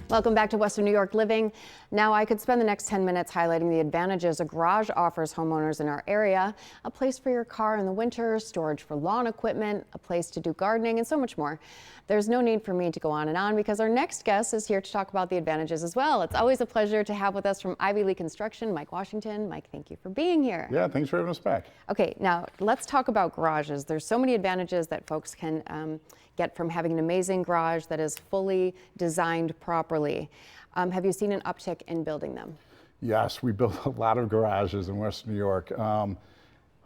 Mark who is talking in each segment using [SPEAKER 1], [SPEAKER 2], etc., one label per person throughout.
[SPEAKER 1] Welcome back to Western New York Living. Now I could spend the next 10 minutes highlighting the advantages a garage offers homeowners in our area. A place for your car in the winter, storage for lawn equipment, a place to do gardening, and so much more. There's no need for me to go on and on because our next guest is here to talk about the advantages as well. It's always a pleasure to have with us from Ivy Lea Construction, Mike Washington. Mike, thank you for being here.
[SPEAKER 2] Yeah, thanks for having us back.
[SPEAKER 1] Okay, now let's talk about garages. There's so many advantages that folks can get from having an amazing garage that is fully designed properly. Have you seen an uptick in building them?
[SPEAKER 2] Yes, we built a lot of garages in Western New York.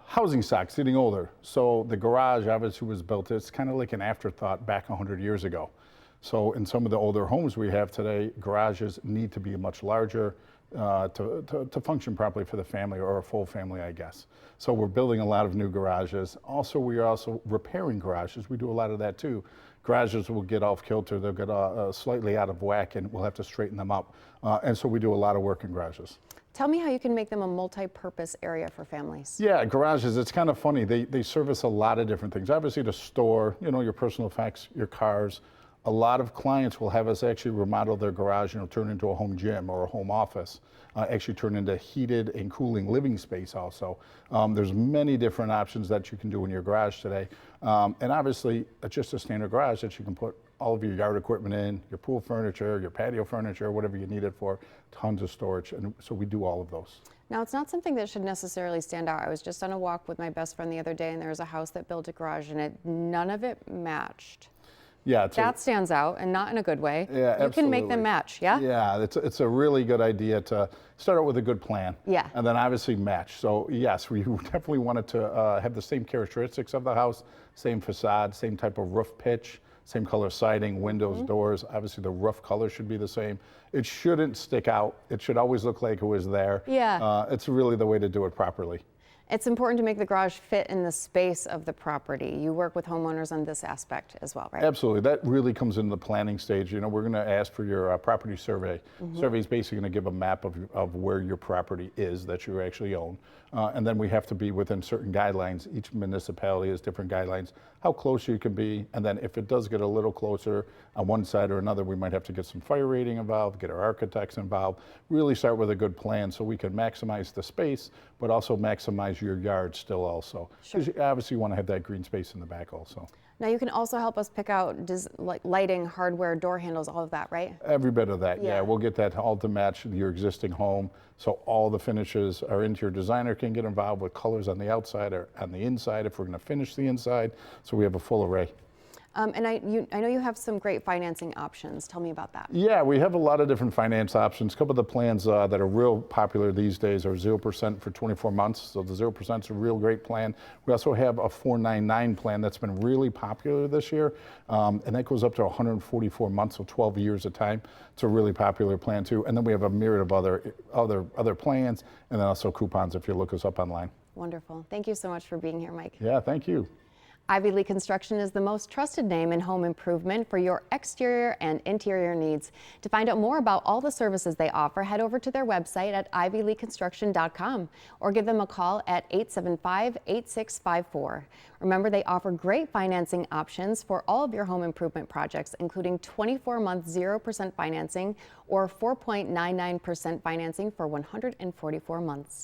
[SPEAKER 2] Housing stock's getting older, so the garage obviously was built, it's kind of like an afterthought back 100 years ago. So in some of the older homes we have today, garages need to be much larger to function properly for the family, or a full family, I guess. So we're building a lot of new garages. Also, we are also repairing garages. We do a lot of that too. Garages will get off kilter, they'll get slightly out of whack, and we'll have to straighten them up. And so we do a lot of work in garages.
[SPEAKER 1] Tell me how you can make them a multi-purpose area for families.
[SPEAKER 2] Yeah, garages, it's kind of funny. They service a lot of different things. Obviously to store, your personal effects, your cars. A lot of clients will have us actually remodel their garage, turn into a home gym or a home office, actually turn into heated and cooling living space also. There's many different options that you can do in your garage today. And obviously, just a standard garage that you can put all of your yard equipment in, your pool furniture, your patio furniture, whatever you need it for, tons of storage. And so we do all of those.
[SPEAKER 1] Now, it's not something that should necessarily stand out. I was just on a walk with my best friend the other day, and there was a house that built a garage, and none of it matched.
[SPEAKER 2] Yeah,
[SPEAKER 1] that stands out, and not in a good way.
[SPEAKER 2] Yeah,
[SPEAKER 1] you
[SPEAKER 2] absolutely.
[SPEAKER 1] Can make them match, yeah?
[SPEAKER 2] Yeah, it's a really good idea to start out with a good plan.
[SPEAKER 1] Yeah.
[SPEAKER 2] And then obviously match. So yes, we definitely wanted to have the same characteristics of the house, same facade, same type of roof pitch, same color siding, windows, doors. Obviously the roof color should be the same. It shouldn't stick out. It should always look like it was there.
[SPEAKER 1] Yeah.
[SPEAKER 2] It's really the way to do it properly.
[SPEAKER 1] It's important to make the garage fit in the space of the property. You work with homeowners on this aspect as well, right?
[SPEAKER 2] Absolutely. That really comes in the planning stage. We're going to ask for your property survey. Survey is basically going to give a map of where your property is that you actually own. And then we have to be within certain guidelines. Each municipality has different guidelines, how close you can be. And then if it does get a little closer on one side or another, we might have to get some fire rating involved, get our architects involved, really start with a good plan so we can maximize the space, but also maximize your yard still also.
[SPEAKER 1] Sure.
[SPEAKER 2] Because you obviously want to have that green space in the back also.
[SPEAKER 1] Now you can also help us pick out like lighting, hardware, door handles, all of that, right?
[SPEAKER 2] Every bit of that,
[SPEAKER 1] Yeah.
[SPEAKER 2] We'll get that all to match your existing home. So all the finishes our interior designer can get involved with colors on the outside or on the inside if we're going to finish the inside. So we have a full array.
[SPEAKER 1] And I know you have some great financing options. Tell me about that.
[SPEAKER 2] Yeah, we have a lot of different finance options. A couple of the plans that are real popular these days are 0% for 24 months. So the 0% is a real great plan. We also have a 499 plan that's been really popular this year. And that goes up to 144 months, so 12 years of time. It's a really popular plan too. And then we have a myriad of other plans, and then also coupons if you look us up online.
[SPEAKER 1] Wonderful. Thank you so much for being here, Mike.
[SPEAKER 2] Yeah, thank you.
[SPEAKER 1] Ivy Lea Construction is the most trusted name in home improvement for your exterior and interior needs. To find out more about all the services they offer, head over to their website at ivyleaconstruction.com or give them a call at 875-8654. Remember, they offer great financing options for all of your home improvement projects, including 24-month 0% financing or 4.99% financing for 144 months.